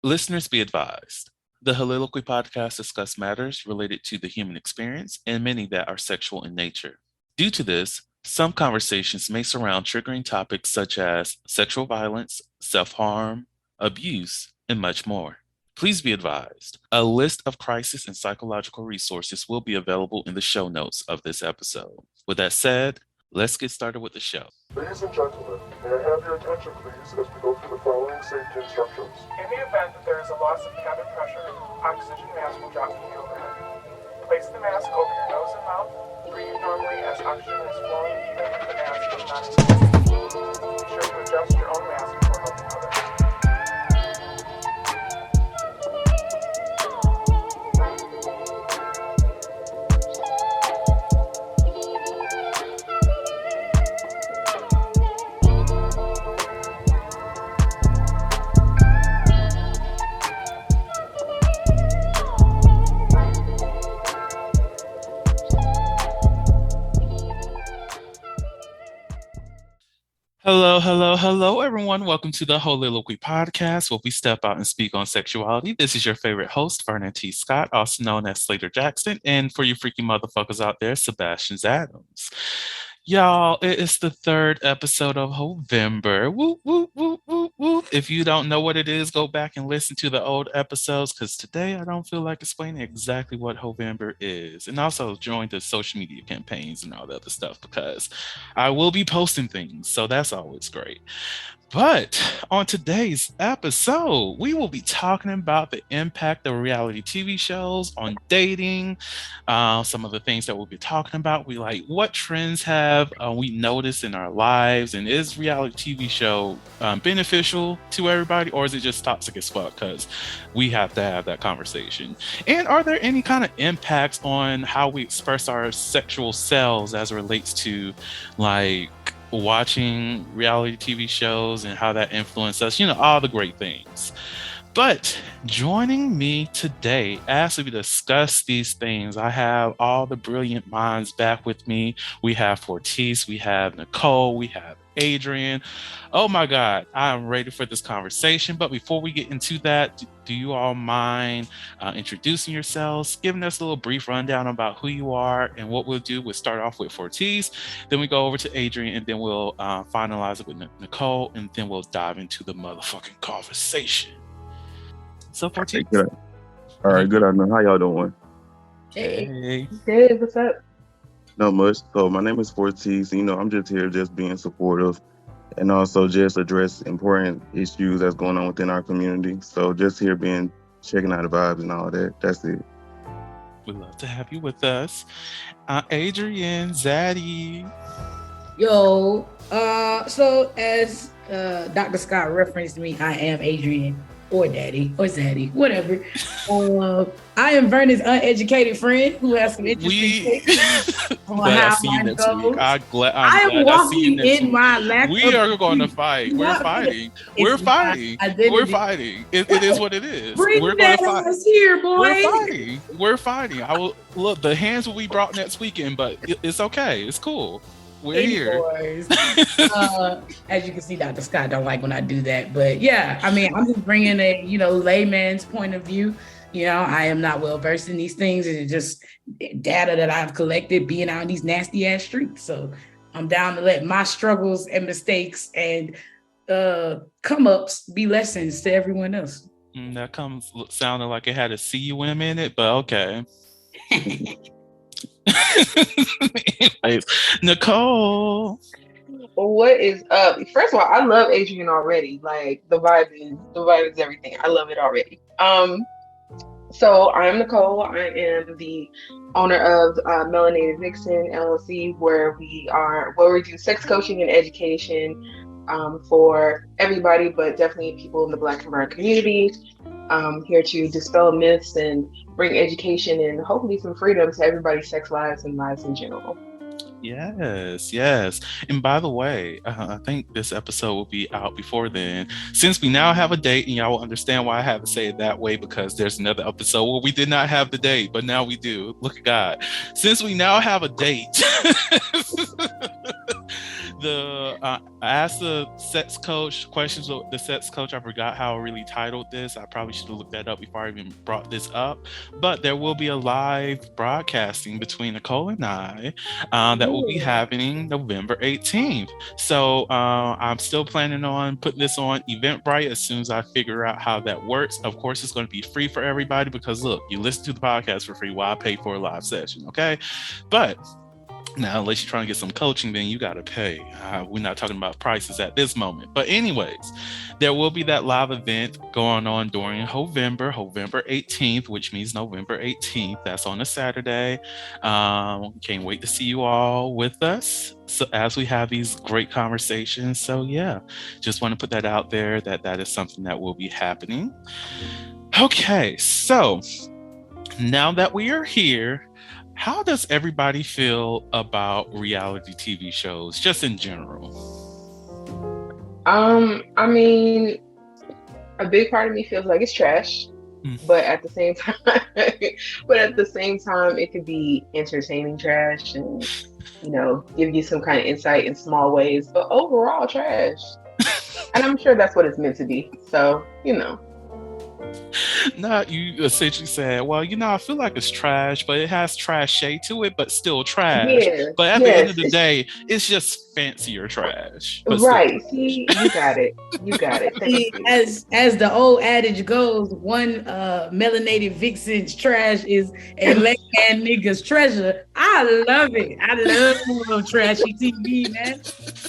Listeners be advised. The Soliloquy podcast discuss matters related to the human experience and many that are sexual in nature. Due to this, some conversations may surround triggering topics such as sexual violence, self harm, abuse, and much more. Please be advised a list of crisis and psychological resources will be available in the show notes of this episode. With that said, let's get started with the show. Ladies and gentlemen, may I have your attention please as we go through the following safety instructions. In the event that there is a loss of cabin pressure, oxygen mask will drop from the overhead. Place the mask over your nose and mouth. Breathe normally as oxygen is flowing even if the mask is not inflated. Be sure to adjust your own mask before helping others. Hello, everyone. Welcome to the Soliloquy podcast, where we step out and speak on sexuality. This is your favorite host, Vernon T. Scott, also known as Slater Jackson, and for you freaky motherfuckers out there, Sebastian Adams. Y'all, it is the third episode of November. Whoop, whoop, whoop, whoop, whoop. If you don't know what it is, go back and listen to the old episodes, because today I don't feel like explaining exactly what November is. And also join the social media campaigns and all the other stuff, because I will be posting things, so that's always great. But on today's episode, we will be talking about the impact of reality TV shows on dating. Some of the things that we'll be talking about, what trends have we noticed in our lives, and is reality TV show beneficial to everybody, or is it just toxic as fuck? Because we have to have that conversation. And are there any kind of impacts on how we express our sexual selves as it relates to watching reality TV shows and how that influenced us, all the great things. But joining me today as we discuss these things, I have all the brilliant minds back with me. We have Phortise, we have Nicole, we have Adrian. Oh my God, I am ready for this conversation. But before we get into that, do you all mind introducing yourselves, giving us a little brief rundown about who you are? And what we'll do, we'll start off with Phortise, then we go over to Adrian, and then we'll finalize it with Nicole, and then we'll dive into the motherfucking conversation. So Phortise. Good. All right, good afternoon. How y'all doing? Hey. Good, what's up? Not much. So my name is Phortise. I'm just here just being supportive and also just address important issues that's going on within our community. So just here checking out the vibes and all that. That's it. We'd love to have you with us. Adrian, Zaddy. Yo, so as Dr. Scott referenced me, I am Adrian, or Daddy, or Zaddy, whatever. I am Vernon's uneducated friend who has some interesting takes on how mine goes. I am walking in my lack of... We are going to fight. We're fighting. We're fighting. We're fighting. It is what it is. We're going to fight. Here, boy. We're fighting. I will look. The hands will be brought next weekend, but it's okay. It's cool. We're here. As you can see, Dr. Scott don't like when I do that, but yeah, I mean, I'm just bringing a layman's point of view. I am not well versed in these things, and it's just data that I've collected being out in these nasty ass streets. So I'm down to let my struggles and mistakes and come ups be lessons to everyone else. That comes sounding like it had a CUM in it, but okay. Anyways, Nicole. What is up? First of all, I love Adrian already. Like the vibe is everything. I love it already. So I'm Nicole. I am the owner of Melanated Vixen LLC, where we do sex coaching and education for everybody, but definitely people in the Black and brown community. Here to dispel myths and bring education and hopefully some freedom to everybody's sex lives and lives in general. Yes. And by the way, I think this episode will be out before then. Since we now have a date, and y'all will understand why I have to say it that way, because there's another episode where we did not have the date, but now we do. Look at God. Since we now have a date, I asked the sex coach questions with the sex coach. I forgot how I really titled this. I probably should have looked that up before I even brought this up. But there will be a live broadcasting between Nicole and I that will be happening November 18th. So I'm still planning on putting this on Eventbrite as soon as I figure out how that works. Of course, it's going to be free for everybody because look, you listen to the podcast for free while I pay for a live session. Okay, but now, unless you're trying to get some coaching, then you got to pay. We're not talking about prices at this moment. But anyways, there will be that live event going on during November 18th, which means November 18th. That's on a Saturday. Can't wait to see you all with us. So as we have these great conversations. So yeah, just want to put that out there that is something that will be happening. Okay, so now that we are here, how does everybody feel about reality TV shows, just in general? I mean, a big part of me feels like it's trash, but at the same time, it could be entertaining trash and give you some kind of insight in small ways. But overall, trash, and I'm sure that's what it's meant to be. So No, you essentially said, well, I feel like it's trash, but it has trash shade to it, but still trash. Yeah, but at the end of the day, it's just fancier trash. Right. See, you got it. You got it. Thank you. As the old adage goes, one melanated vixen's trash is a lay-man nigga's treasure. I love it. I love trashy TV, man.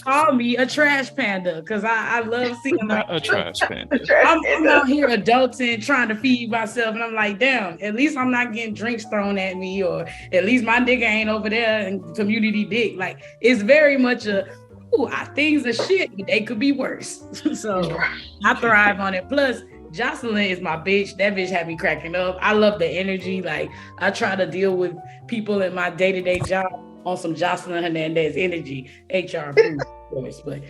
Call me a trash panda because I love seeing a trash panda. I'm out here adulting, trying to feed myself, and I'm like, damn, at least I'm not getting drinks thrown at me, or at least my nigga ain't over there in community dick. Like, it's very much things are shit, but they could be worse. So I thrive on it. Plus, Jocelyn is my bitch. That bitch had me cracking up. I love the energy. Like, I try to deal with people in my day-to-day job on some Jocelyn Hernandez energy, HR approved, of course. But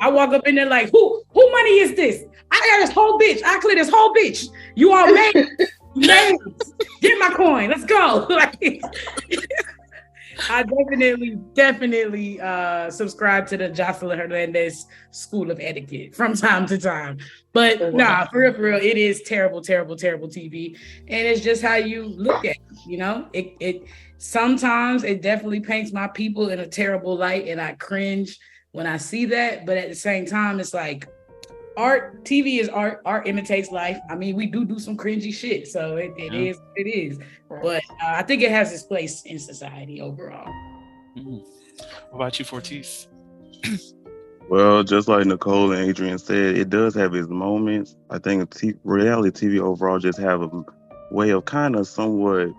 I walk up in there like, who money is this? I got this whole bitch. I clear this whole bitch. You all made get my coin. Let's go. Like, I definitely subscribe to the Jocelyn Hernandez School of Etiquette from time to time. But nah, for real, it is terrible TV. And it's just how you look at it. It sometimes it definitely paints my people in a terrible light, and I cringe when I see that. But at the same time, it's like art. TV is art. Art imitates life. I mean, we do some cringy shit, so it is what it is. But I think it has its place in society overall. What about you, Phortise? Well, just like Nicole and Adrian said, it does have its moments. I think reality TV overall just have a way of kind of somewhat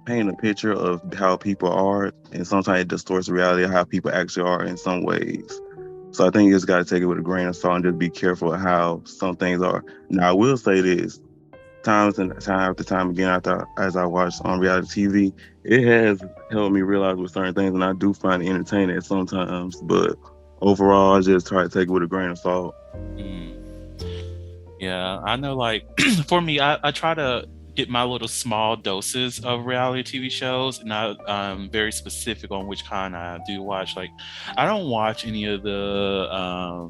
painting a picture of how people are, and sometimes it distorts the reality of how people actually are in some ways. So I think you just got to take it with a grain of salt and just be careful of how some things are. Now, I will say this, time after time again, as I watch on reality TV, it has helped me realize with certain things, and I do find it entertaining sometimes, but overall, I just try to take it with a grain of salt. Yeah, I know, like, for me, I try to get my little small doses of reality TV shows, and I'm very specific on which kind I do watch. Like, I don't watch any of the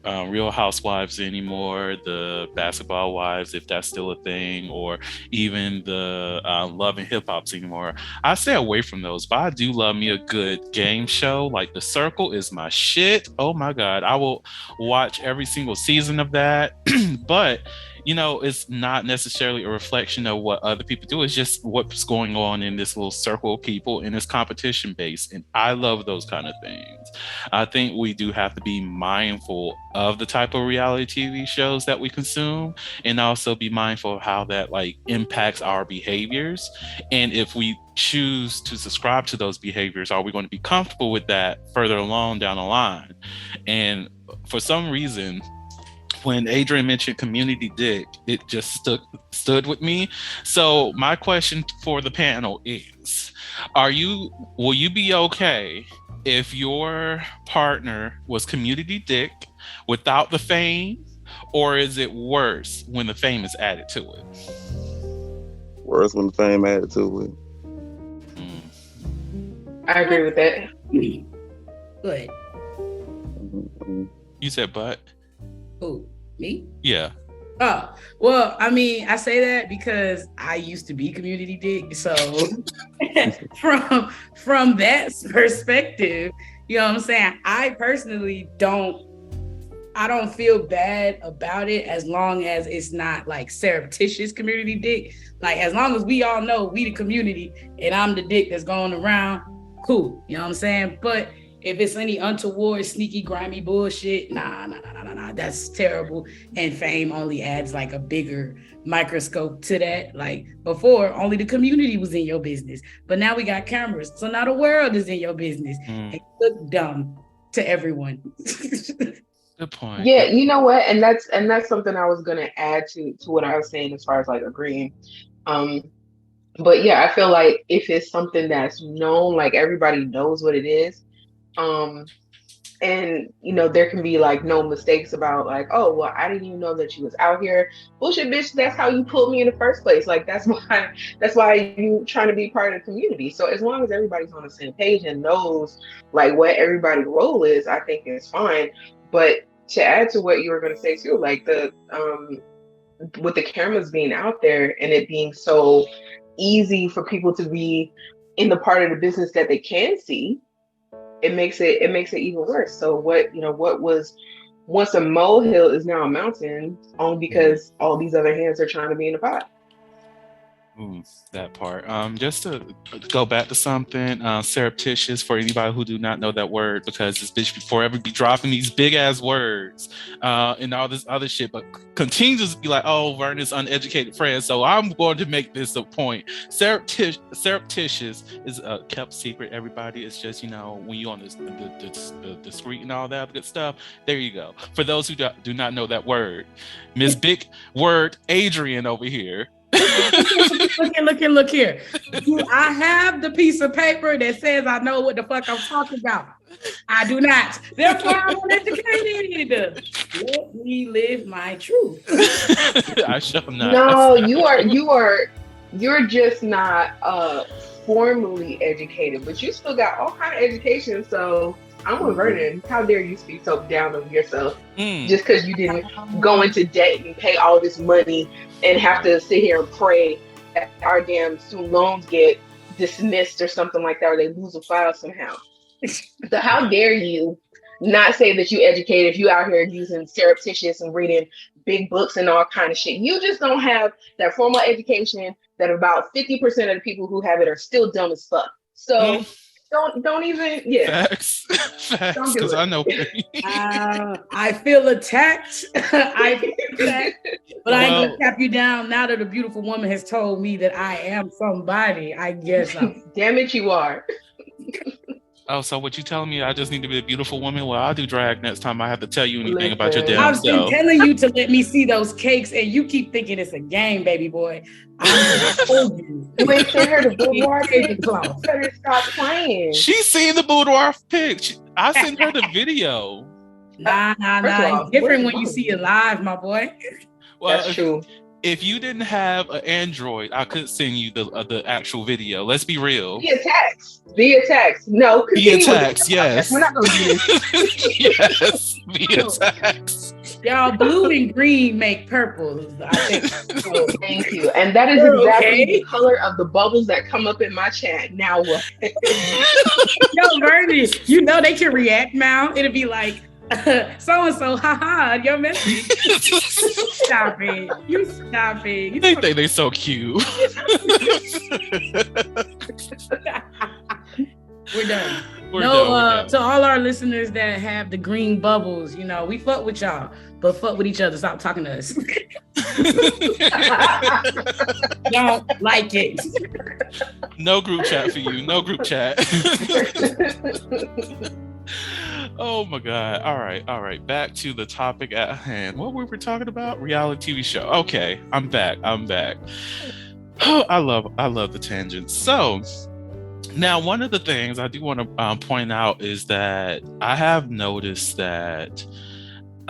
Real Housewives anymore, the Basketball Wives, if that's still a thing, or even the Love and Hip Hops anymore. I stay away from those, but I do love me a good game show. Like The Circle is my shit. Oh my God. I will watch every single season of that. But it's not necessarily a reflection of what other people do. It's just what's going on in this little circle of people, and it's competition based. And I love those kind of things. I think we do have to be mindful of the type of reality TV shows that we consume, and also be mindful of how that impacts our behaviors. And if we choose to subscribe to those behaviors, are we going to be comfortable with that further along down the line? And for some reason, when Adrian mentioned community dick, it just stood with me. So my question for the panel is, will you be okay if your partner was community dick without the fame, or is it worse when the fame is added to it? Worse when the fame added to it. I agree with that. Good. You said but? Who? Me? Yeah. Oh, well, I mean, I say that because I used to be community dick. So from that perspective, you know what I'm saying? I personally don't feel bad about it as long as it's not like surreptitious community dick. Like as long as we all know we the community and I'm the dick that's going around, cool. You know what I'm saying? But if it's any untoward, sneaky, grimy bullshit, nah. That's terrible. And fame only adds like a bigger microscope to that. Like before, only the community was in your business. But now we got cameras. So now the world is in your business. And you look dumb to everyone. Good point. Yeah, you know what? And that's something I was gonna add to what I was saying as far as like agreeing. But yeah, I feel like if it's something that's known, like everybody knows what it is, and there can be like no mistakes about like, oh well, I didn't even know that you was out here. Bullshit, bitch, that's how you pulled me in the first place. Like that's why you trying to be part of the community. So as long as everybody's on the same page and knows like what everybody's role is, I think it's fine. But to add to what you were going to say too, like the with the cameras being out there and it being so easy for people to be in the part of the business that they can see, it makes it even worse. So what was once a molehill is now a mountain, only because all these other hands are trying to be in the pot. That part. Just to go back to something, surreptitious, for anybody who do not know that word, because this bitch forever be dropping these big ass words and all this other shit, but continues to be like, oh, Vernon's uneducated friend. So I'm going to make this a point. Surreptitious is a kept secret, everybody. It's just, when you on the street and all that good stuff, there you go. For those who do not know that word, Miss Big Word Adrian over here. Look here. I have the piece of paper that says I know what the fuck I'm talking about. I do not. Therefore, I'm uneducated. Let me live my truth. I shall not. No, you're just not formally educated, but you still got all kind of education. So I'm with Vernon. How dare you speak so down of yourself just because you didn't go into debt and pay all this money and have to sit here and pray that our damn student loans get dismissed or something like that, or they lose a file somehow. So how dare you not say that you educated if you out here using surreptitious and reading big books and all kind of shit. You just don't have that formal education that about 50% of the people who have it are still dumb as fuck. So don't even, Facts, because I know. I feel attacked. But I ain't gonna tap you down now that a beautiful woman has told me that I am somebody. I guess. Damn it, you are. Oh, so what you telling me? I just need to be a beautiful woman? Well, I'll do drag next time I have to tell you anything about your damn self. I've been telling you to let me see those cakes, and you keep thinking it's a game, baby boy. I told you. You ain't sent her the boudoir pic. Better stop playing. She seen the boudoir pic. I sent her the video. Nah. It's different when you see it live, my boy. Well, that's true. If you didn't have an Android, I could send you the actual video. Let's be real. Via text. No. Via text, yes. We're not going to do this. Yes, via text. Y'all, blue and green make purple, I think. Oh, thank you. And that is exactly the color of the bubbles that come up in my chat. Now what? Yo, Bernie, they can react now. It'll be like, so-and-so, haha, your message. Stop it. You stop it. They think they're so cute. We're done. We're done. To all our listeners that have the green bubbles, we fuck with y'all, but fuck with each other. Stop talking to us. Don't like it. No group chat for you. No group chat. Oh my God. All right. Back to the topic at hand. What were we talking about? Reality TV show. Okay. I'm back. Oh, I love the tangents. So now one of the things I do want to point out is that I have noticed that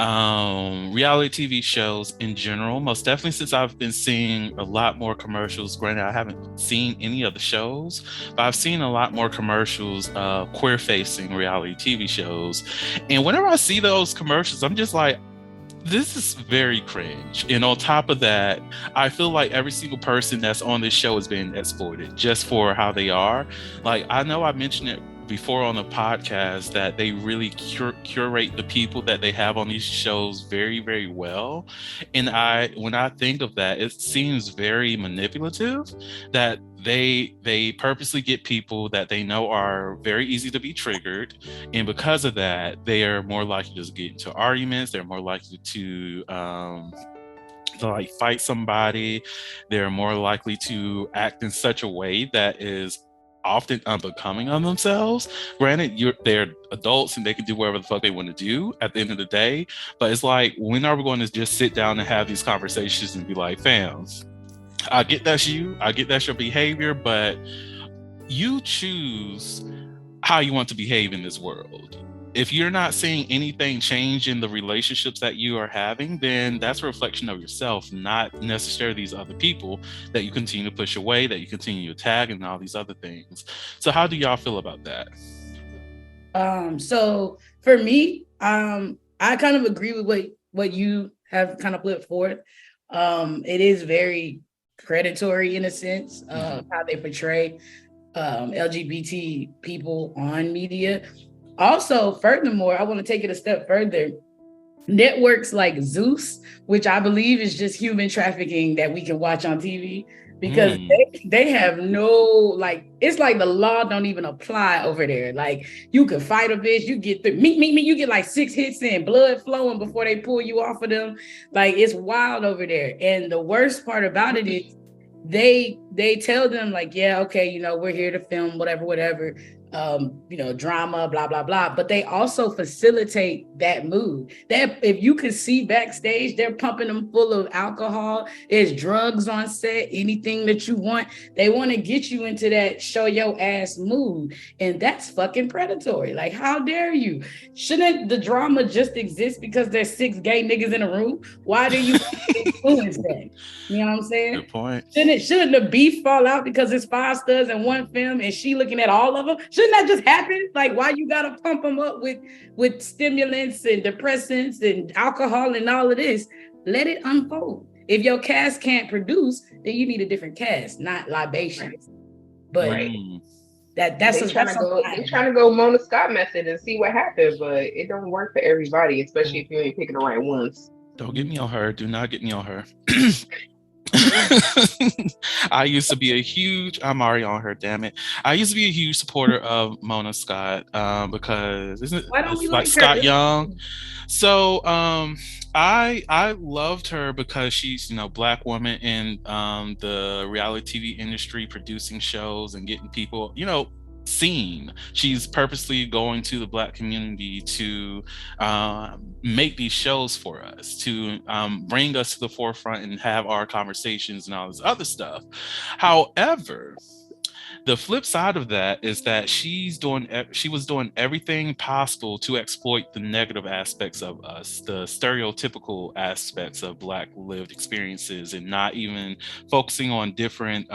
Reality TV shows in general, most definitely since I've been seeing a lot more commercials. Granted, I haven't seen any of the shows, but I've seen a lot more commercials, queer facing reality TV shows. And whenever I see those commercials, I'm just like, this is very cringe. And on top of that, I feel like every single person that's on this show is being exploited just for how they are. Like, I know I mentioned it before on the podcast that they really curate the people that they have on these shows very, very well. And when I think of that, it seems very manipulative that they purposely get people that they know are very easy to be triggered, and because of that they are more likely to get into arguments. They're more likely to like fight somebody. They're more likely to act in such a way that is often unbecoming of themselves. Granted, they're adults and they can do whatever the fuck they want to do at the end of the day, but it's like, when are we going to just sit down and have these conversations and be like, fam, I get that's you, I get that's your behavior, but you choose how you want to behave in this world. If you're not seeing anything change in the relationships that you are having, then that's a reflection of yourself, not necessarily these other people that you continue to push away, that you continue to tag, and all these other things. So how do y'all feel about that? So for me, I kind of agree with what you have kind of put forth. It is very predatory in a sense of how they portray LGBT people on media. Also, furthermore, I want to take it a step further. Networks like Zeus, which I believe is just human trafficking that we can watch on TV, because they have no, like, it's like the law don't even apply over there. Like, you could fight a bitch, you get me, you get like 6 hits in, blood flowing before they pull you off of them. Like, it's wild over there. And the worst part about it is they tell them like, yeah, okay, you know, we're here to film whatever, you know, drama, blah, blah, blah. But they also facilitate that mood. That if you could see backstage, they're pumping them full of alcohol. There's drugs on set, anything that you want. They want to get you into that show your ass mood. And that's fucking predatory. Like, how dare you? Shouldn't the drama just exist because there's 6 gay niggas in a room? Why do you influence that? You know what I'm saying? Good point. Shouldn't the beef fall out because it's 5 studs in one film and she looking at all of them? Shouldn't that just happen? Like, why you gotta pump them up with stimulants and depressants and alcohol and all of this? Let it unfold. If your cast can't produce, then you need a different cast, not libations. But that's they're trying to go Mona Scott method and see what happens, but it don't work for everybody, especially if you ain't picking the right ones. Don't get me on her. Do not get me on her. I used to be I'm already on her, damn it. I used to be a huge supporter of Mona Scott because isn't it like Scott Young? So I loved her because she's, you know, Black woman in the reality TV industry, producing shows and getting people, you know, seen. She's purposely going to the Black community to make these shows for us, to bring us to the forefront and have our conversations and all this other stuff. However, the flip side of that is that she was doing everything possible to exploit the negative aspects of us, the stereotypical aspects of Black lived experiences, and not even focusing on different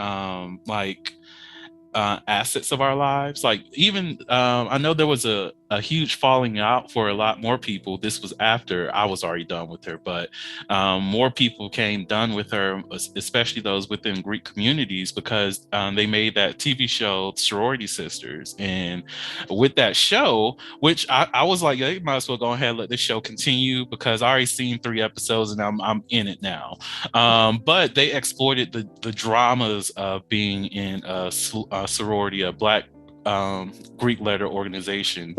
assets of our lives. Like, even I know there was a huge falling out for a lot more people. This was after I was already done with her, but more people came done with her, especially those within Greek communities, because they made that TV show Sorority Sisters. And with that show, which I was like, yeah, you might as well go ahead and let this show continue, because I already seen 3 episodes and I'm in it now. But they exploited the dramas of being in a sorority, a Black Greek letter organization.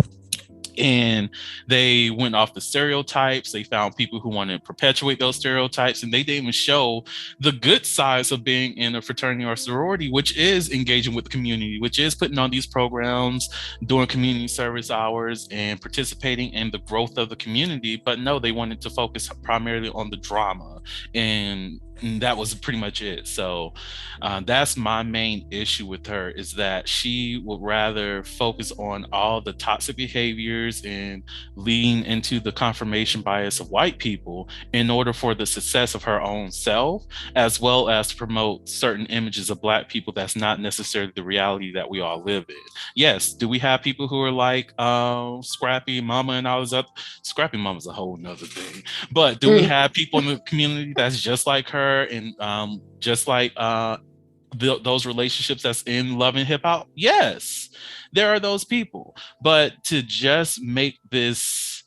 And they went off the stereotypes. They found people who wanted to perpetuate those stereotypes, and they didn't even show the good sides of being in a fraternity or sorority, which is engaging with the community, which is putting on these programs, doing community service hours, and participating in the growth of the community. But no, they wanted to focus primarily on the drama and And that was pretty much it. So that's my main issue with her, is that she would rather focus on all the toxic behaviors and lean into the confirmation bias of white people in order for the success of her own self, as well as to promote certain images of Black people that's not necessarily the reality that we all live in. Yes, do we have people who are like Scrappy Mama and all this other? Scrappy Mama's a whole nother thing. But do we have people in the community that's just like her, and just like those relationships that's in love and hip hop? Yes, there are those people. But to just make this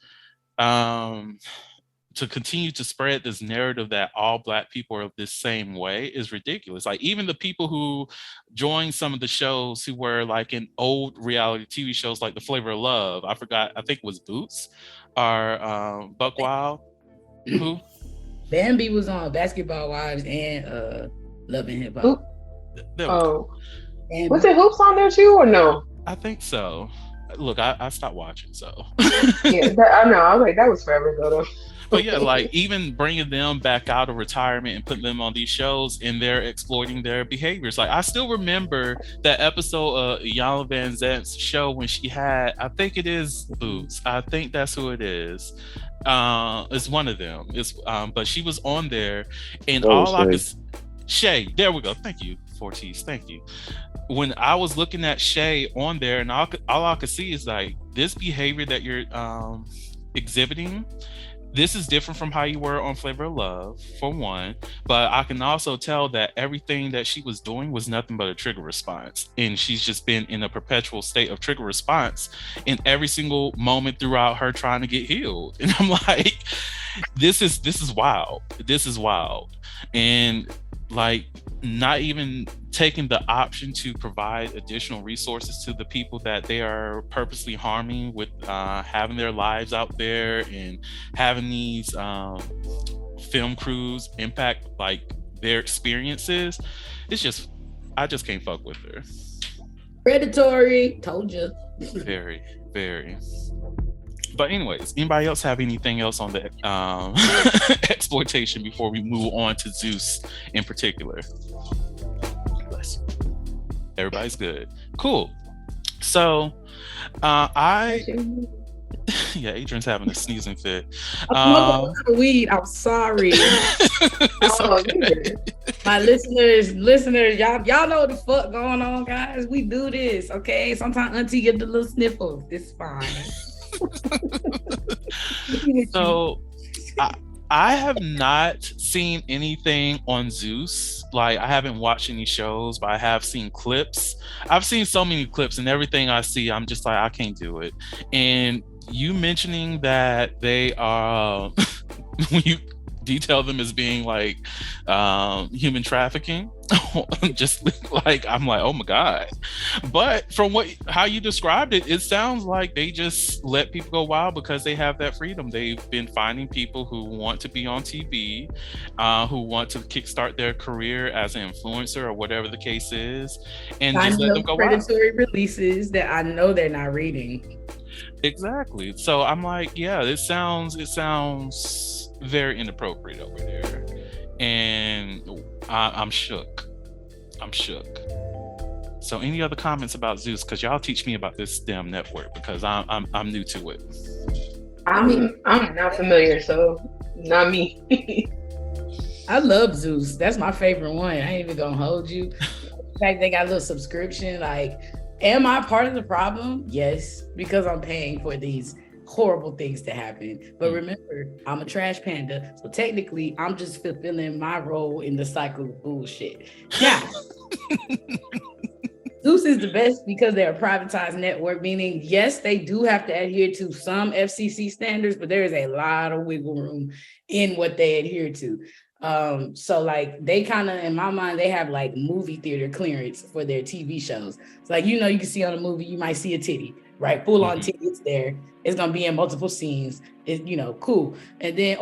to continue to spread this narrative that all Black people are this same way is ridiculous. Like, even the people who joined some of the shows who were like in old reality TV shows like The Flavor of Love, I forgot, I think it was Boots or Buck Wild. Who? Bambi was on Basketball Wives and Love and Hip Hop. Oh, was it Hoops on there too, or no? I think so. Look, I stopped watching, so. Yeah, I know. I was like, that was forever ago, though. But yeah, like, even bringing them back out of retirement and putting them on these shows, and they're exploiting their behaviors. Like, I still remember that episode of Yana Van Zant's show when she had, I think it is Boots. I think that's who it is. It's one of them. It's but she was on there, and all I could Shay. There we go. Thank you, Phortise. Thank you. When I was looking at Shay on there, and all I could see is like, this behavior that you're exhibiting, this is different from how you were on Flavor of Love, for one. But I can also tell that everything that she was doing was nothing but a trigger response. And she's just been in a perpetual state of trigger response in every single moment throughout her trying to get healed. And I'm like, this is wild. This is wild. And like, not even taking the option to provide additional resources to the people that they are purposely harming with having their lives out there and having these film crews impact like their experiences. It's just, I just can't fuck with her. Predatory, told you. Very, very. But anyways, anybody else have anything else on the exploitation before we move on to Zeus in particular? Everybody's good. Cool. So yeah, Adrian's having a sneezing fit. Weed. I'm sorry. My listeners, y'all know what the fuck going on, guys. We do this, okay? Sometimes Auntie get the little sniffles. It's fine. So I have not seen anything on Zeus. Like, I haven't watched any shows, but I have seen clips. I've seen so many clips, and everything I see, I'm just like, I can't do it. And you mentioning that they are, when you detail them as being like human trafficking, just like, I'm like, oh my God. But from how you described it, it sounds like they just let people go wild because they have that freedom. They've been finding people who want to be on TV, who want to kickstart their career as an influencer or whatever the case is, and just let them go wild. Predatory releases that I know they're not reading. Exactly. So I'm like, yeah, it sounds very inappropriate over there, and I'm shook. So any other comments about Zeus? Because y'all teach me about this damn network, because I'm new to it. I'm not familiar, so not me. I love Zeus. That's my favorite one. I ain't even gonna hold you. In fact, they got a little subscription. Like, am I part of the problem? Yes, because I'm paying for these horrible things to happen. But remember, I'm a trash panda, so technically I'm just fulfilling my role in the cycle of bullshit. Now, Zeus is the best because they're a privatized network, meaning yes, they do have to adhere to some FCC standards, but there is a lot of wiggle room in what they adhere to. So like, they kind of, in my mind, they have like movie theater clearance for their TV shows. It's like, you can see on a movie, you might see a titty, right? Full on titty, it's there. It's gonna be in multiple scenes. It's, cool. And then,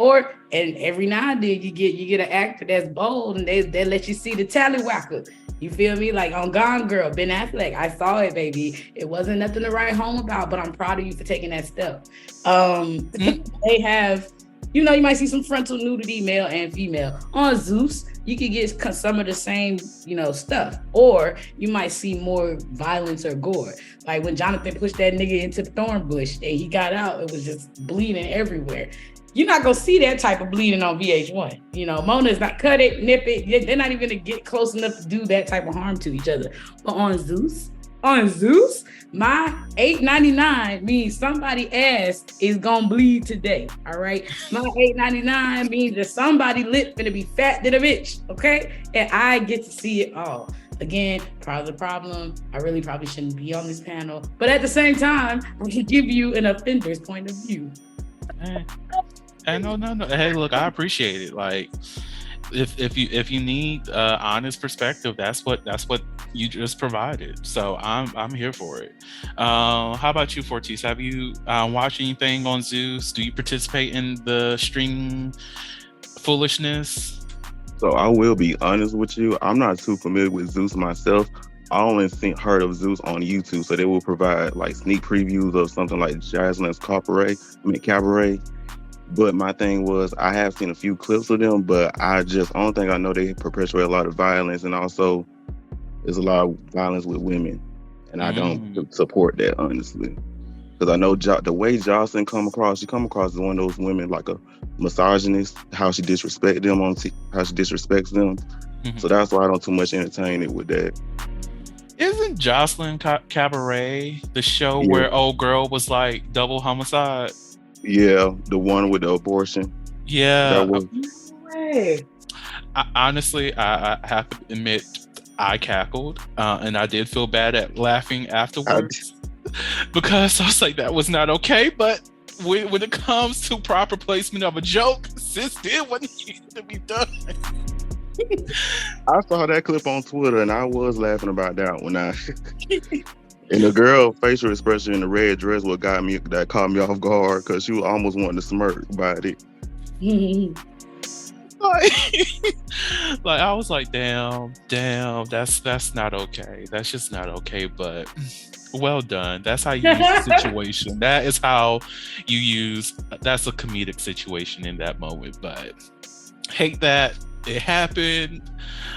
and every now and then you get an actor that's bold, and they let you see the tallywhacker. You feel me? Like on Gone Girl, Ben Affleck, I saw it, baby. It wasn't nothing to write home about, but I'm proud of you for taking that step. They have You know, you might see some frontal nudity, male and female. On Zeus, you could get some of the same, stuff. Or you might see more violence or gore. Like when Jonathan pushed that nigga into the thorn bush and he got out, it was just bleeding everywhere. You're not gonna see that type of bleeding on VH1. Mona's not cut it, nip it. They're not even gonna get close enough to do that type of harm to each other. But on Zeus, my $8.99 means somebody ass is gonna bleed today. All right, my $8.99 means that somebody lip gonna be fat to the bitch. Okay, and I get to see it all. Again, part of the problem, I really probably shouldn't be on this panel, but at the same time, I should give you an offender's point of view. No. Hey, look, I appreciate it. Like, if you need honest perspective, that's what you just provided. So I'm here for it. How about you, Phortise? Have you watched anything on Zeus? Do you participate in the streaming foolishness? So I will be honest with you. I'm not too familiar with Zeus myself. I only heard of Zeus on YouTube, so they will provide like sneak previews of something like Jazzlin's Cabaret. But my thing was, I have seen a few clips of them, but I don't think I know they perpetuate a lot of violence, and also there's a lot of violence with women, and I don't support that, honestly. Because I know the way Jocelyn she come across as one of those women like a misogynist, how she disrespects them how she disrespects them. So that's why I don't too much entertain it with that. Isn't Jocelyn Cabaret the show where old girl was like double homicide? Yeah, the one with the abortion. Yeah. That was... Honestly, I have to admit, I cackled, and I did feel bad at laughing afterwards because I was like, that was not okay. But when it comes to proper placement of a joke, sis did what needed to be done. I saw that clip on Twitter, and I was laughing about that one. And the girl facial expression in the red dress that caught me off guard because she was almost wanting to smirk about it. Like I was like, damn, that's not okay. That's just not okay. But well done. That's how you use the situation. That is how you use. That's a comedic situation in that moment. But hate that it happened.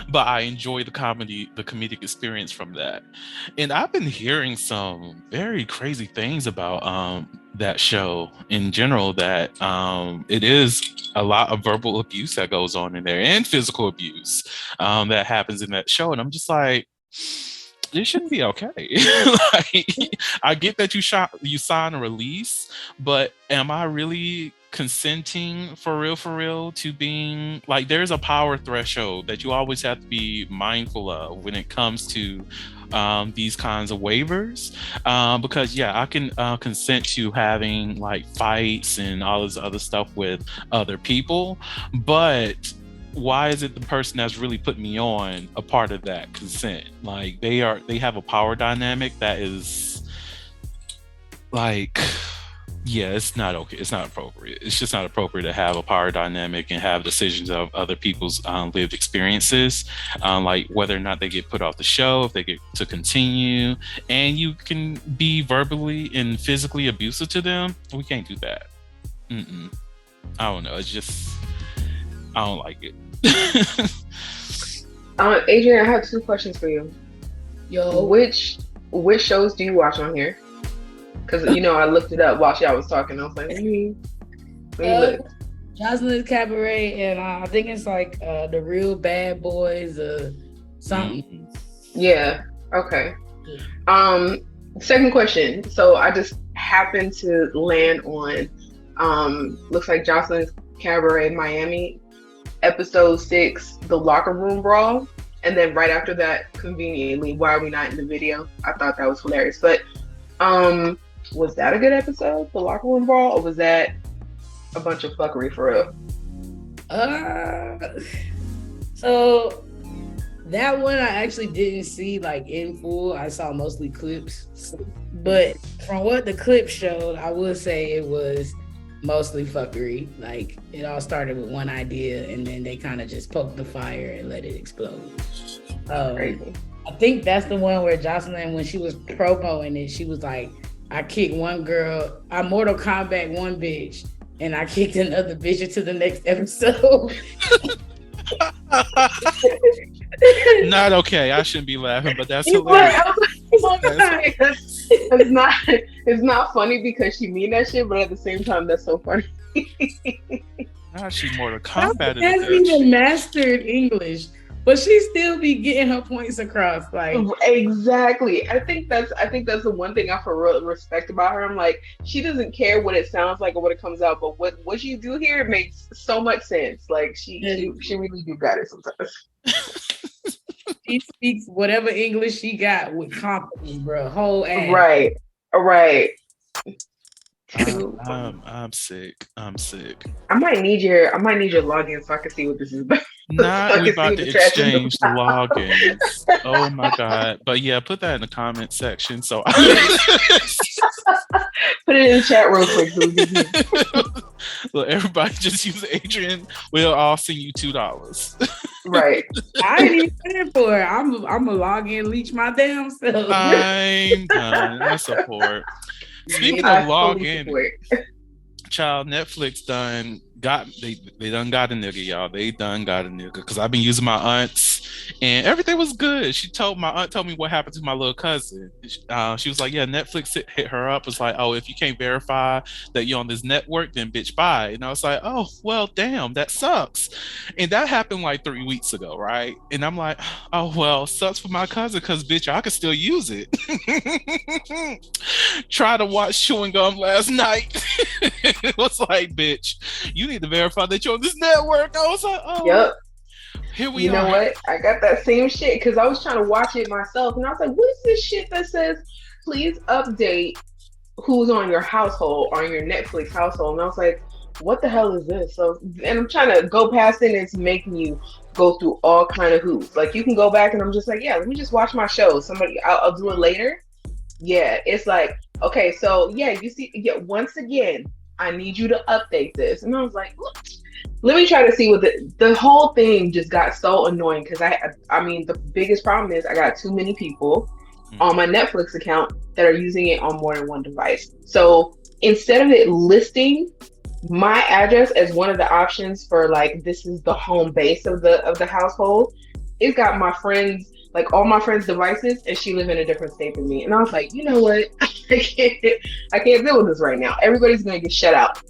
But I enjoy the comedic experience from that. And I've been hearing some very crazy things about that show in general, that it is a lot of verbal abuse that goes on in there and physical abuse that happens in that show. And I'm just like, this shouldn't be okay. Like, I get that you sign a release, but am I really consenting for real to being like, there's a power threshold that you always have to be mindful of when it comes to these kinds of waivers, because I can consent to having like fights and all this other stuff with other people, but why is it the person that's really put me on a part of that consent? Like they have a power dynamic that is like, it's not okay. It's not appropriate. It's just not appropriate to have a power dynamic and have decisions of other people's lived experiences, like whether or not they get put off the show, if they get to continue, and you can be verbally and physically abusive to them. We can't do that. I don't know. It's just, I don't like it. Adrian, I have 2 questions for you. Yo, which shows do you watch on here? Because I looked it up while y'all was talking. I was like, let me look. Jocelyn's Cabaret, and I think it's like the Real Bad Boys or something. Yeah. Okay. Second question. So I just happened to land on looks like Jocelyn's Cabaret Miami, episode 6, The Locker Room Brawl. And then right after that, conveniently, Why Are We Not in the Video? I thought that was hilarious. But was that a good episode, The Locker Room Brawl, or was that a bunch of fuckery for real? So that one I actually didn't see like in full. I saw mostly clips. But from what the clip showed, I would say it was mostly fuckery. Like it all started with one idea and then they kind of just poked the fire and let it explode. Crazy. I think that's the one where Jocelyn, when she was promoting it, she was like, I kicked one girl, I Mortal Kombat one bitch, and I kicked another bitch into the next episode. Not okay. I shouldn't be laughing, but that's You like, hilarious. it's not funny because she mean that shit, but at the same time, that's so funny. Now she's Mortal She Kombat in hasn't the bitch. even mastered English, but she still be getting her points across. Like, Exactly. I think that's the one thing I for real respect about her. I'm like, she doesn't care what it sounds like or what it comes out, but what you do here makes so much sense. Like she really do got it sometimes. she speaks whatever English she got with confidence, bro. Whole ass. Right. Right. I'm sick. I'm sick. I might need your login so I can see what this is about. Now we about to exchange the about. logins. Oh my god! But yeah, put that in the comment section. So Put it in the chat real quick. Look, everybody just use Adrian. We'll all send you $2. Right. I ain't even paying for it. I'm a log in, leech my damn self. I'm done. I support. Speaking of login, child, Netflix done got they done got a nigga, y'all. They done got a nigga because I've been using my aunt's and everything was good. My aunt told me what happened to my little cousin. She was like, yeah, Netflix hit her up. Was like, oh, if you can't verify that you're on this network, then bitch, bye. And I was like, oh, well, damn, that sucks. And that happened like 3 weeks ago, right? And I'm like, oh, well, sucks for my cousin because bitch, I could still use it. Try to watch Chewing Gum last night. It was like, bitch, you need to verify that you're on this network. I was like, oh, yep. Here we are. You know what? I got that same shit because I was trying to watch it myself, and I was like, "What is this shit that says please update who's on your household, on your Netflix household?" And I was like, "What the hell is this?" So, and I'm trying to go past it, and it's making you go through all kind of hoops. Like you can go back, and I'm just like, "Yeah, let me just watch my show." I'll do it later. Yeah, it's like, okay, so yeah, you see, yeah, once again, I need you to update this, and I was like, look. Let me try to see what the whole thing just got so annoying because I mean the biggest problem is I got too many people on my Netflix account that are using it on more than one device. So instead of it listing my address as one of the options for like this is the home base of the household, it's got my friends, like all my friends' devices, and she live in a different state than me. And I was like, you know what? I can't deal with this right now. Everybody's gonna get shut out.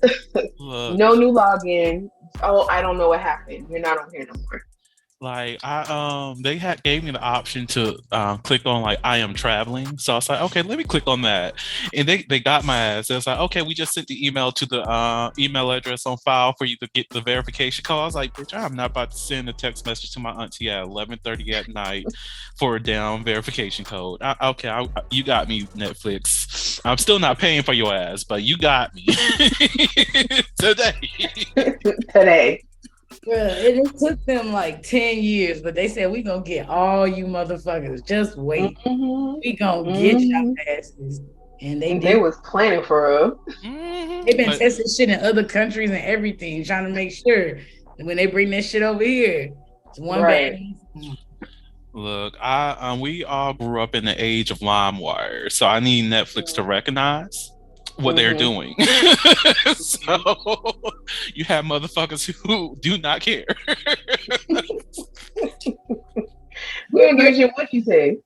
No new login. Oh, I don't know what happened. You're not on here no more. Like they gave me the option to click on like I am traveling. So I was like, okay, let me click on that. And they got my ass. It was like, okay, we just sent the email to the email address on file for you to get the verification code. I was like, bitch, I'm not about to send a text message to my auntie at 11:30 at night for a down verification code. You got me, Netflix. I'm still not paying for your ass, but you got me today. Today. Well, it took them like 10 years, but they said we gonna get all you motherfuckers. Just wait. Mm-hmm. We gonna get your asses. And they was planning for us. They've been testing shit in other countries and everything, trying to make sure that when they bring this shit over here, it's one right. bad. Look, we all grew up in the age of LimeWire, so I need Netflix to recognize what they're doing. So you have motherfuckers who do not care. We don't give a shit what you say.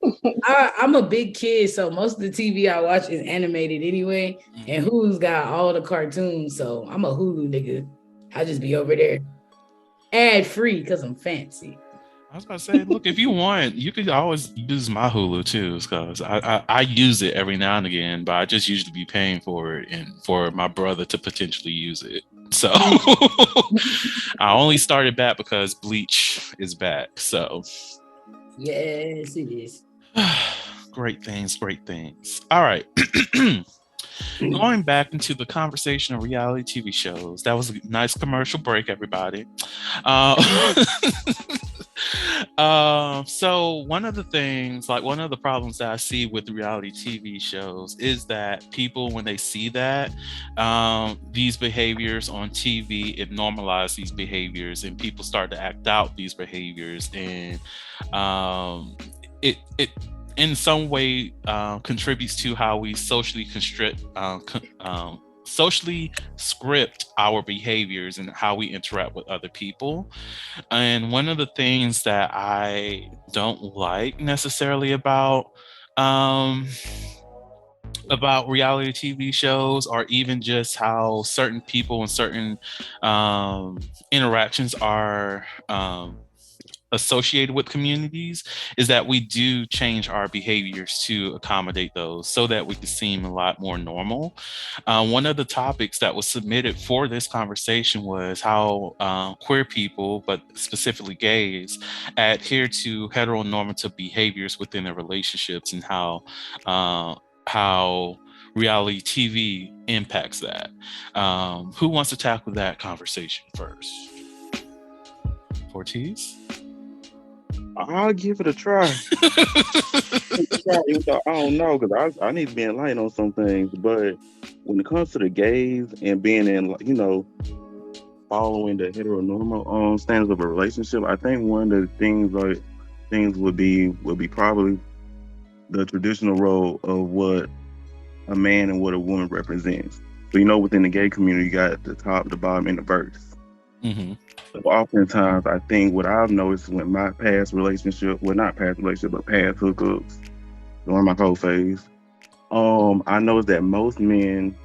I'm a big kid, so most of the TV I watch is animated anyway, and Hulu's got all the cartoons, so I'm a Hulu nigga. I'll just be over there ad free because I'm fancy. I was about to say, look, if you want, you could always use my Hulu too, because I use it every now and again, but I just usually be paying for it and for my brother to potentially use it. So I only started back because Bleach is back. So yes, it is. Great things. All right. Going back into the conversation of reality TV shows, that was a nice commercial break, everybody. So one of the problems that I see with reality TV shows is that people, when they see that these behaviors on TV, it normalizes these behaviors, and people start to act out these behaviors, and it in some way contributes to how we socially socially script our behaviors and how we interact with other people. And one of the things that I don't like necessarily um, about reality TV shows, or even just how certain people and certain um, interactions are associated with communities, is that we do change our behaviors to accommodate those so that we can seem a lot more normal. One of the topics that was submitted for this conversation was how queer people, but specifically gays, adhere to heteronormative behaviors within their relationships, and how reality TV impacts that. Who wants to tackle that conversation first? Phortise? I'll give it a try. Even though I don't know, because I need to be enlightened on some things. But when it comes to the gays and being in, following the heteronormal standards of a relationship, I think one of the things would be probably the traditional role of what a man and what a woman represents. So within the gay community, you got the top, the bottom, and the verse. Mm-hmm. So oftentimes, I think what I've noticed with my past relationship, well, not past relationship, but past hookups during my cold phase, I noticed that most men,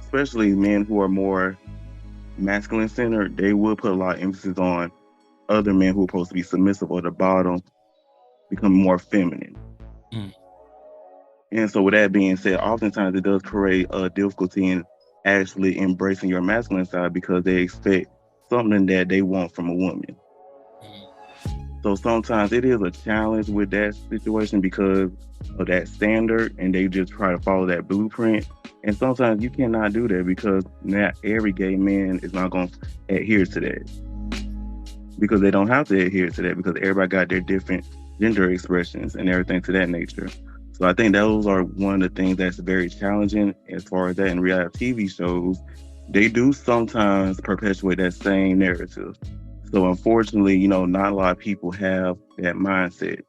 especially men who are more masculine centered, they will put a lot of emphasis on other men who are supposed to be submissive or the bottom becoming more feminine. Mm. And so with that being said, oftentimes it does create a difficulty in actually embracing your masculine side because they expect something that they want from a woman. So sometimes it is a challenge with that situation because of that standard, and they just try to follow that blueprint. And sometimes you cannot do that because not every gay man is not going to adhere to that, because they don't have to adhere to that because everybody got their different gender expressions and everything to that nature. So I think those are one of the things that's very challenging as far as that. In reality TV shows, they do sometimes perpetuate that same narrative. So unfortunately, not a lot of people have that mindset,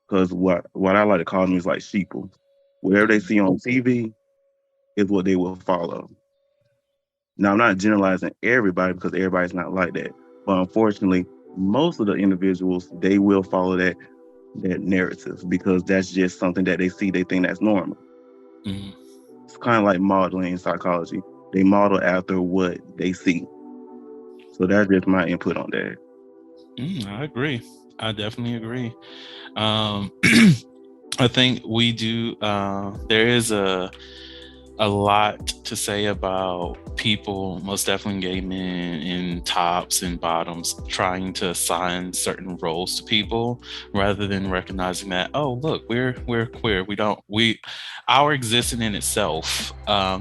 because what I like to call them is like sheeple. Whatever they see on TV is what they will follow. Now, I'm not generalizing everybody because everybody's not like that, but unfortunately, most of the individuals, they will follow that narrative because that's just something that they see. They think that's normal. Mm. It's kind of like modeling in psychology. They model after what they see. So that's just my input on that. I agree. I definitely agree. Um, I think we do. There is a lot to say about people, most definitely gay men in tops and bottoms, trying to assign certain roles to people rather than recognizing that, oh, look, we're queer. Our existence in itself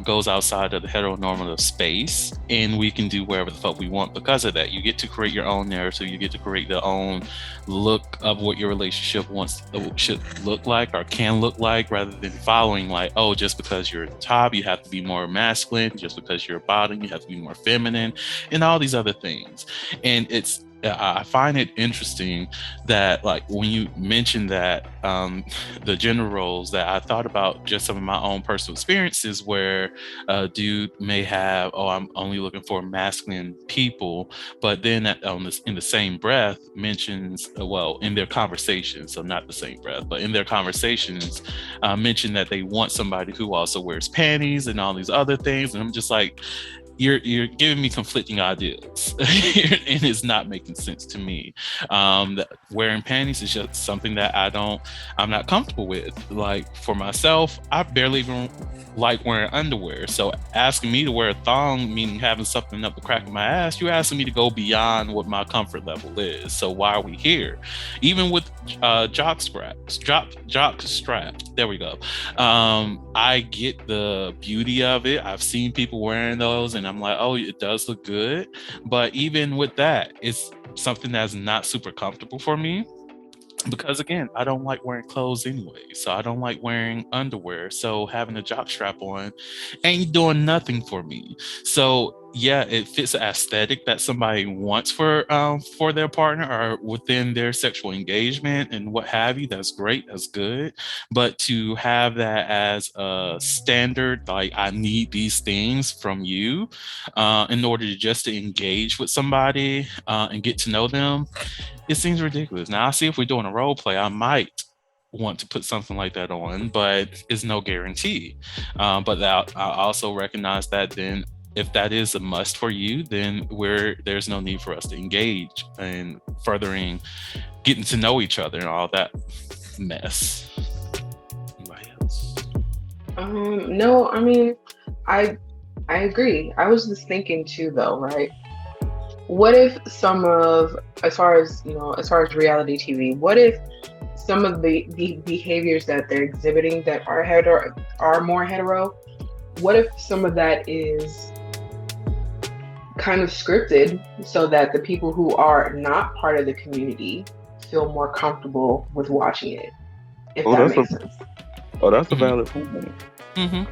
goes outside of the heteronormative space, and we can do wherever the fuck we want because of that. You get to create your own narrative. You get to create the own look of what your relationship should look like or can look like, rather than following like, oh, just because you're top, you have to be more masculine. Just because you're bottom, you have to be more feminine, and all these other things. And I find it interesting that, like, when you mentioned that the gender roles, that I thought about just some of my own personal experiences where a dude may have, oh, I'm only looking for masculine people, but then in the same breath mentions, well, in their conversations, so not the same breath, but in their conversations, mention that they want somebody who also wears panties and all these other things, and I'm just like, you're giving me conflicting ideas and it's not making sense to me. Wearing panties is just something that I'm not comfortable with. Like, for myself, I barely even like wearing underwear. So asking me to wear a thong, meaning having something up the crack of my ass, you're asking me to go beyond what my comfort level is. So why are we here? Even with jock straps, there we go. I get the beauty of it. I've seen people wearing those and I'm like, oh, it does look good. But even with that, it's something that's not super comfortable for me, because again, I don't like wearing clothes anyway. So I don't like wearing underwear. So having a jock strap on ain't doing nothing for me. So yeah, it fits the aesthetic that somebody wants for their partner or within their sexual engagement and what have you. That's great. That's good. But to have that as a standard, like I need these things from you, in order to just to engage with somebody and get to know them, it seems ridiculous. Now, I see if we're doing a role play, I might want to put something like that on, but it's no guarantee. But I also recognize that then if that is a must for you, then there's no need for us to engage in furthering getting to know each other and all that mess. Anybody else? No, I mean, I I agree. I was just thinking too, though, right? What if some of, as far as as far as reality TV, what if some of the behaviors that they're exhibiting that are more hetero, what if some of that is kind of scripted so that the people who are not part of the community feel more comfortable with watching it, if that makes sense. That's a valid point. Mm-hmm.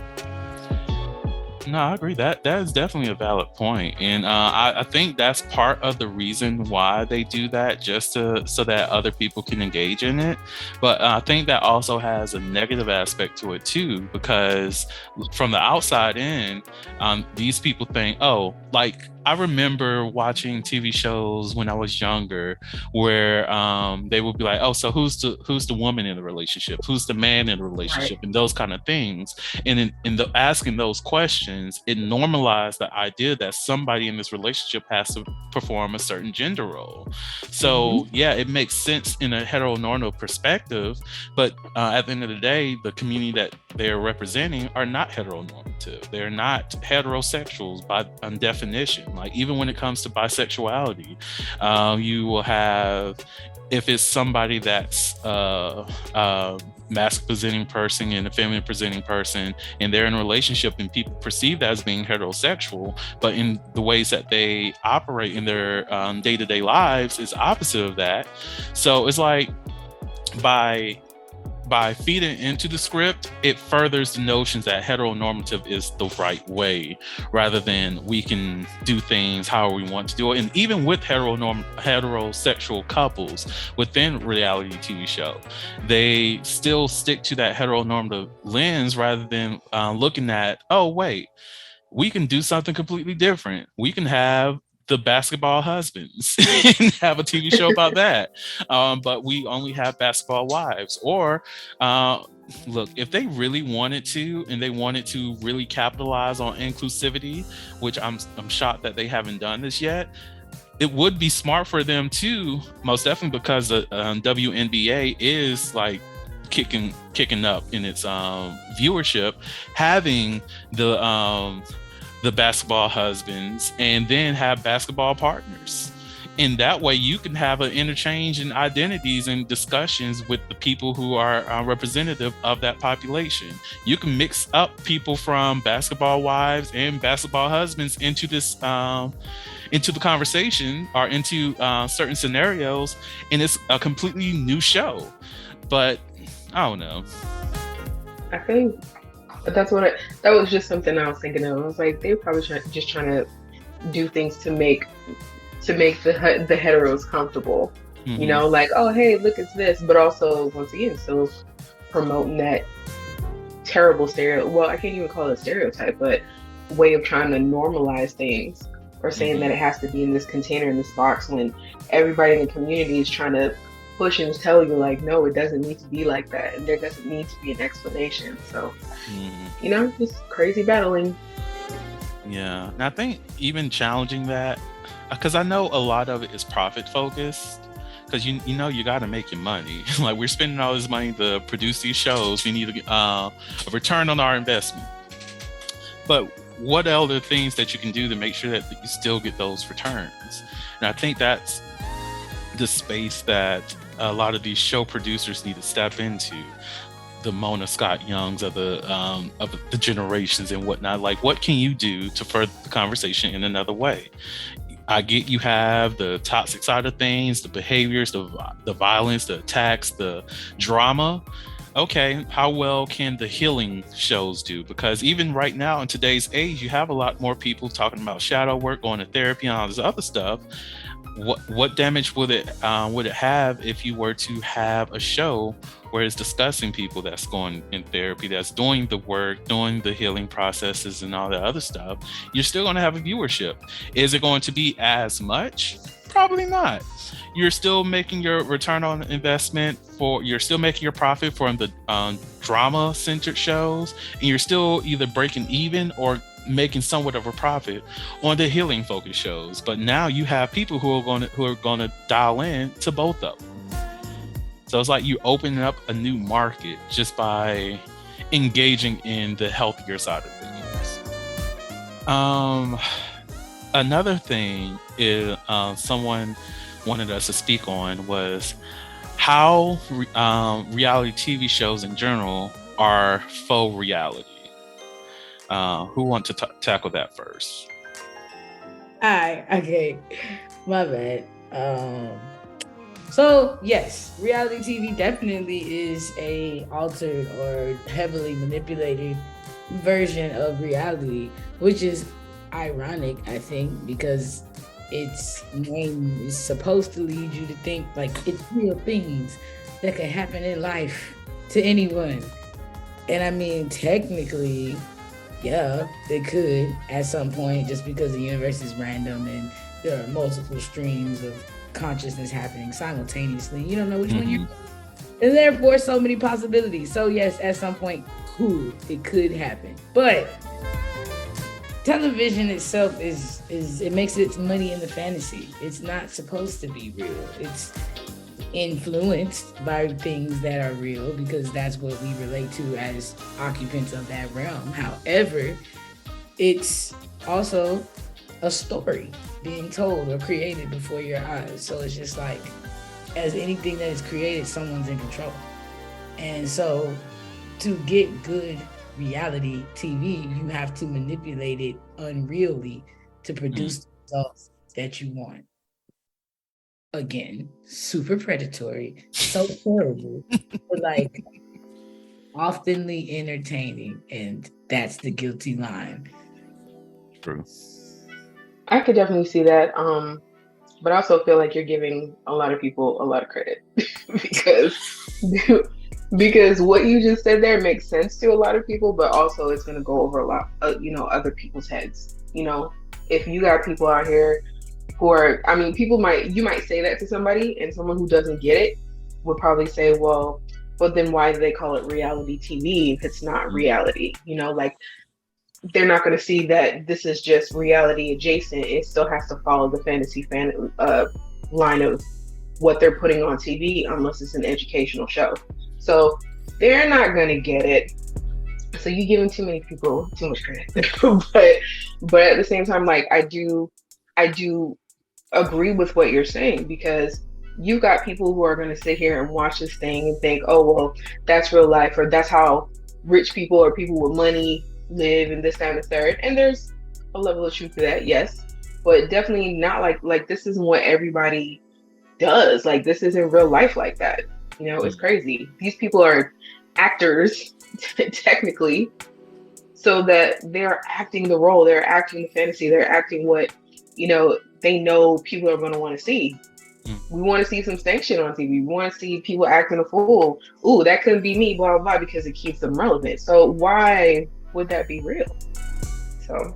No, I agree. That is definitely a valid point, and I think that's part of the reason why they do that, just so that other people can engage in it. But I think that also has a negative aspect to it too, because from the outside in, these people think, oh, like I remember watching TV shows when I was younger where they would be like, oh, so who's the woman in the relationship? Who's the man in the relationship? Right. And those kind of things. And in asking those questions, it normalized the idea that somebody in this relationship has to perform a certain gender role. So yeah, it makes sense in a heteronormative perspective, but at the end of the day, the community that they're representing are not heteronormative. They're not heterosexuals by definition. Like even when it comes to bisexuality, you will have, if it's somebody that's masculine presenting person and a feminine presenting person, and they're in a relationship and people perceive that as being heterosexual, but in the ways that they operate in their day-to-day lives is opposite of that. So it's like by feeding into the script, it furthers the notions that heteronormative is the right way, rather than we can do things how we want to do it. And even with heterosexual couples within reality TV show, they still stick to that heteronormative lens rather than looking at, oh, wait, we can do something completely different. We can have the basketball husbands and have a TV show about that. But we only have basketball wives. Or look, if they really wanted to, and they wanted to really capitalize on inclusivity, which I'm shocked that they haven't done this yet, it would be smart for them to, most definitely, because the WNBA is like kicking up in its viewership, having the basketball husbands, and then have basketball partners. In that way, you can have an interchange in identities and discussions with the people who are representative of that population. You can mix up people from basketball wives and basketball husbands into this into the conversation or into certain scenarios, and it's a completely new show. But I don't know. I think that was just something I was thinking of. I was like, they're probably just trying to do things to make the heteros comfortable. Mm-hmm. Like, oh, hey, look, it's this, but also once again, still promoting that terrible well, I can't even call it a stereotype, but way of trying to normalize things, or saying that it has to be in this container, in this box, when everybody in the community is trying to push and tell you, like, no, it doesn't need to be like that, and there doesn't need to be an explanation. So just crazy battling. Yeah, and I think even challenging that, because I know a lot of it is profit focused, because you got to make your money. Like, we're spending all this money to produce these shows, we need to get a return on our investment. But what other things that you can do to make sure that you still get those returns? And I think that's the space that a lot of these show producers need to step into. The Mona Scott Youngs of the generations and whatnot. Like, what can you do to further the conversation in another way? I get you have the toxic side of things, the behaviors, the violence, the attacks, the drama. Okay, how well can the healing shows do? Because even right now in today's age, you have a lot more people talking about shadow work, going to therapy, and all this other stuff. What damage would it have if you were to have a show where it's discussing people that's going in therapy, that's doing the work, doing the healing processes, and all that other stuff? You're still going to have a viewership. Is it going to be as much? Probably not. You're still making your return on investment you're still making your profit from the drama centered shows, and you're still either breaking even or making somewhat of a profit on the healing focused shows. But now you have people who are going to dial in to both of them. So it's like you opening up a new market just by engaging in the healthier side of things. Another thing is someone wanted us to speak on was how reality TV shows in general are faux reality. Who want to tackle that first? Okay, my bad. So yes, reality TV definitely is a altered or heavily manipulated version of reality, which is ironic, I think, because its name is supposed to lead you to think like it's real things that could happen in life to anyone. And I mean, technically, yeah, they could at some point, just because the universe is random and there are multiple streams of consciousness happening simultaneously. You don't know which one you're. And therefore, so many possibilities. So yes, at some point, cool, it could happen. But television itself is it makes its money in the fantasy. It's not supposed to be real. It's influenced by things that are real because that's what we relate to as occupants of that realm. However, it's also a story being told or created before your eyes. So it's just like, as anything that is created, someone's in control. And so to get good reality TV, you have to manipulate it unreally to produce the results that you want. Again, super predatory, so terrible, but like oftenly entertaining, and that's the guilty line. True. I could definitely see that. But I also feel like you're giving a lot of people a lot of credit because because what you just said there makes sense to a lot of people, but also it's going to go over a lot, other people's heads. If you got people out here who are, I mean, you might say that to somebody, and someone who doesn't get it would probably say, well, but then why do they call it reality TV if it's not reality? Like they're not going to see that this is just reality adjacent. It still has to follow the fantasy line of what they're putting on TV, unless it's an educational show. So they're not going to get it. So you giving too many people too much credit. but at the same time, like I do agree with what you're saying, because you got people who are going to sit here and watch this thing and think, oh, well, that's real life, or that's how rich people or people with money live, and this, that, and the third. And there's a level of truth to that, yes, but definitely not like this isn't what everybody does. Like this isn't real life like that. It's crazy. These people are actors technically, so that they're acting the role, they're acting the fantasy, they're acting what they know people are going to want to see. We want to see some sanction on TV. We want to see people acting a fool. Ooh, that couldn't be me, blah, blah, blah, because it keeps them relevant. So why would that be real? So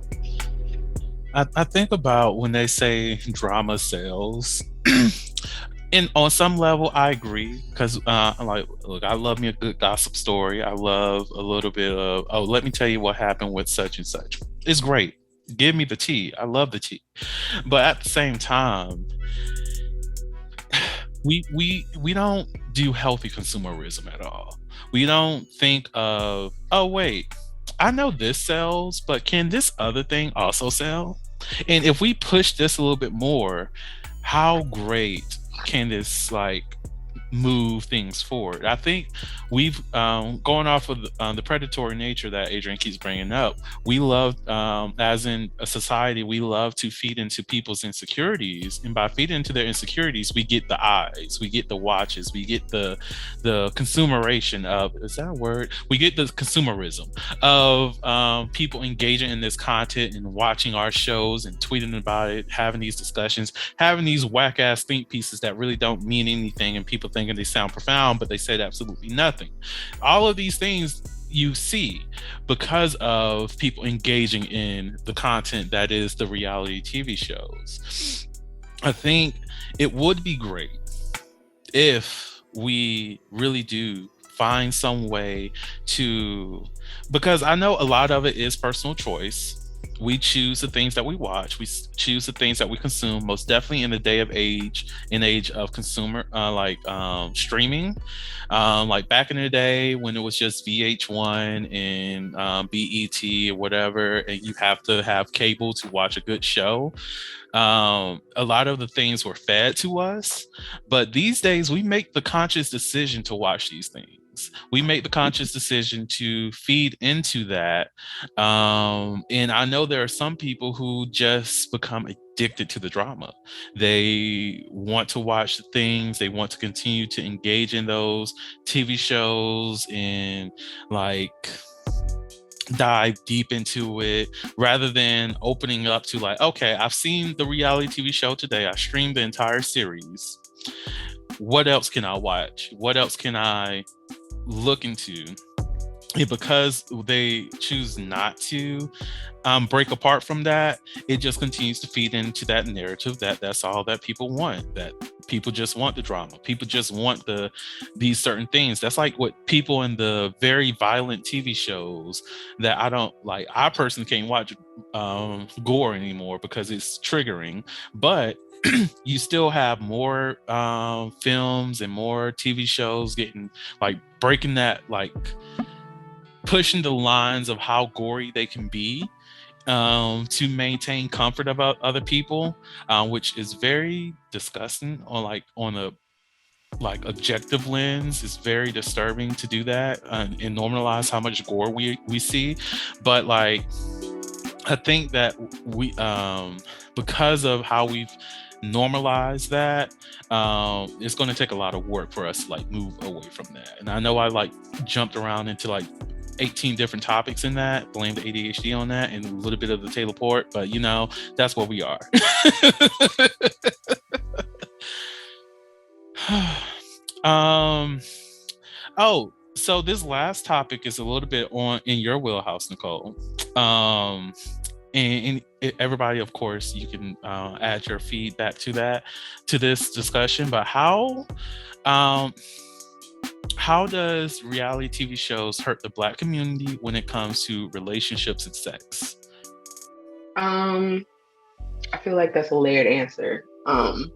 I think about when they say drama sells. And on some level, I agree, because I'm like, look, I love me a good gossip story. I love a little bit of, oh, let me tell you what happened with such and such. It's great. Give me the tea. I love the tea. But at the same time, we don't do healthy consumerism at all. We don't think of, oh wait, I know this sells, but can this other thing also sell? And if we push this a little bit more, how great can this like move things forward. I think we've going off of the predatory nature that Adrian keeps bringing up. We love, as in a society, we love to feed into people's insecurities, and by feeding into their insecurities, we get the eyes, we get the watches, we get the consumeration of, is that a word? We get the consumerism of people engaging in this content and watching our shows and tweeting about it, having these discussions, having these whack ass think pieces that really don't mean anything, and people thinking they sound profound, but they said absolutely nothing. All of these things you see because of people engaging in the content that is the reality TV shows. I think it would be great if we really do find some way to, because I know a lot of it is personal choice. We choose the things that we watch. We choose the things that we consume. Most definitely in the day of age, in age of consumer, streaming, like back in the day when it was just VH1 and BET or whatever, and you have to have cable to watch a good show. A lot of the things were fed to us, but these days we make the conscious decision to watch these things. We make the conscious decision to feed into that. And I know there are some people who just become addicted to the drama. They want to watch the things, they want to continue to engage in those TV shows and like dive deep into it rather than opening up to like, okay, I've seen the reality TV show today, I streamed the entire series, what else can I watch, what else can I look into? And because they choose not to break apart from that, it just continues to feed into that narrative that that's all that people want, that people just want the drama, people just want these certain things. That's like what people in the very violent TV shows that I don't like. I personally can't watch gore anymore because it's triggering, but you still have more films and more TV shows getting like breaking that, like pushing the lines of how gory they can be, to maintain comfort about other people, which is very disgusting on a like objective lens. It's very disturbing to do that, and normalize how much gore we see. But like, I think that we because of how we've normalized that, it's going to take a lot of work for us to like move away from that. And I know I like jumped around into like 18 different topics in that, blame the ADHD on that, and a little bit of the Taylor Port, but you know, that's what we are. um oh, so this last topic is a little bit on in your wheelhouse, Nicole. um and everybody, of course, you can add your feedback to that, to this discussion. But um how does reality TV shows hurt the Black community when it comes to relationships and sex? I feel like that's a layered answer. Ooh,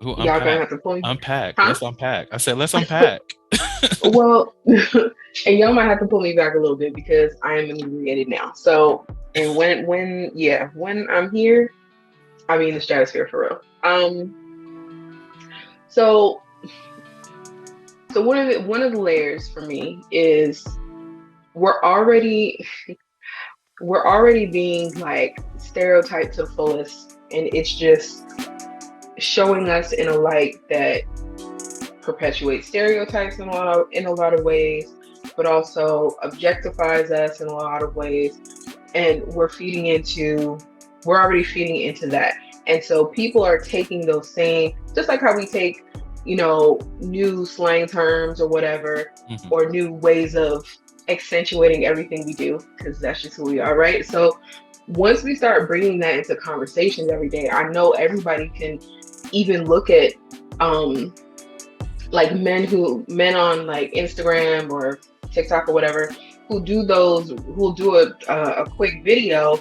Y'all gonna unpack. have to pull me, Unpack. huh? Let's unpack. I said let's unpack. Well, and y'all might have to pull me back a little bit because I am inebriated now. So, and when I'm here, I'll be in the stratosphere for real. So one of the layers for me is we're already we're already being like stereotyped to the fullest, and it's just showing us in a light that perpetuates stereotypes in a lot of ways, but also objectifies us in a lot of ways. And we're already feeding into that. And so people are taking those same, just like how we take, new slang terms or whatever, Mhm. or new ways of accentuating everything we do, because that's just who we are, right? So once we start bringing that into conversations every day, I know everybody can even look at like men on like Instagram or TikTok or whatever, who'll do a quick video